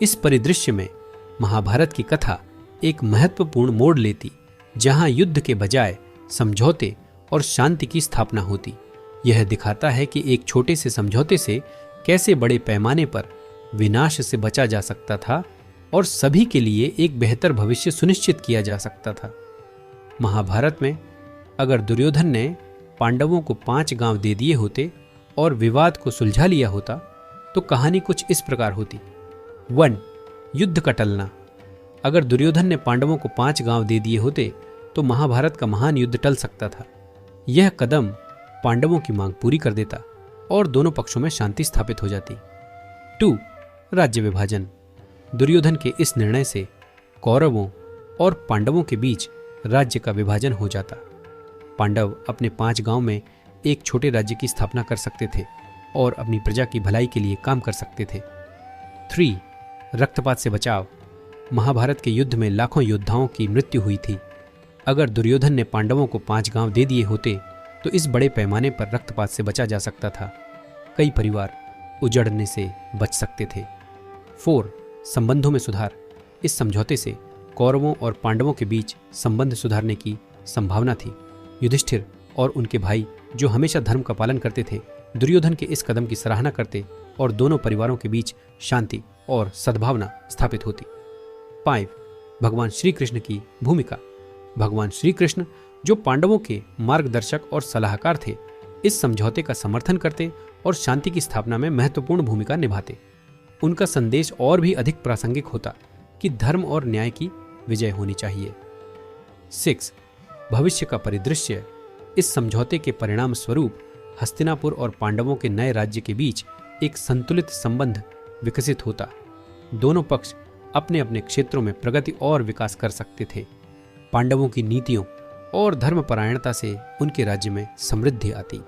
इस परिदृश्य में महाभारत की कथा एक महत्वपूर्ण मोड़ लेती, जहां युद्ध के बजाय समझौते और शांति की स्थापना होती। यह दिखाता है कि एक छोटे से समझौते से कैसे बड़े पैमाने पर विनाश से बचा जा सकता था और सभी के लिए एक बेहतर भविष्य सुनिश्चित किया जा सकता था। महाभारत में अगर दुर्योधन ने पांडवों को 5 गांव दे दिए होते और विवाद को सुलझा लिया होता तो कहानी कुछ इस प्रकार होती। 1. युद्ध का टलना। अगर दुर्योधन ने पांडवों को 5 गांव दे दिए होते तो महाभारत का महान युद्ध टल सकता था। यह कदम पांडवों की मांग पूरी कर देता और दोनों पक्षों में शांति स्थापित हो जाती। 2. राज्य विभाजन। दुर्योधन के इस निर्णय से कौरवों और पांडवों के बीच राज्य का विभाजन हो जाता। पांडव अपने 5 गांव में एक छोटे राज्य की स्थापना कर सकते थे और अपनी प्रजा की भलाई के लिए काम कर सकते थे। 3. रक्तपात से बचाव। महाभारत के युद्ध में लाखों योद्धाओं की मृत्यु हुई थी। अगर दुर्योधन ने पांडवों को 5 गांव दे दिए होते तो इस बड़े पैमाने पर रक्तपात से बचा जा सकता था। कई परिवार उजड़ने से बच सकते थे। 4. संबंधों में सुधार। इस समझौते से कौरवों और पांडवों के बीच संबंध सुधारने की संभावना थी। युधिष्ठिर और उनके भाई, जो हमेशा धर्म का पालन करते थे, दुर्योधन के इस कदम की सराहना करते और दोनों परिवारों के बीच शांति और सद्भावना स्थापित होती। 5. भगवान श्री कृष्ण की भूमिका। भगवान श्री कृष्ण, जो पांडवों के मार्गदर्शक और सलाहकार थे, इस समझौते का समर्थन करते और शांति की स्थापना में महत्वपूर्ण भूमिका निभाते। उनका संदेश और भी अधिक प्रासंगिक होता कि धर्म और न्याय की विजय होनी चाहिए। 6. भविष्य का परिदृश्य। इस समझौते के परिणाम स्वरूप हस्तिनापुर और पांडवों के नए राज्य के बीच एक संतुलित संबंध विकसित होता। दोनों पक्ष अपने अपने क्षेत्रों में प्रगति और विकास कर सकते थे। पांडवों की नीतियों और धर्मपरायणता से उनके राज्य में समृद्धि आती।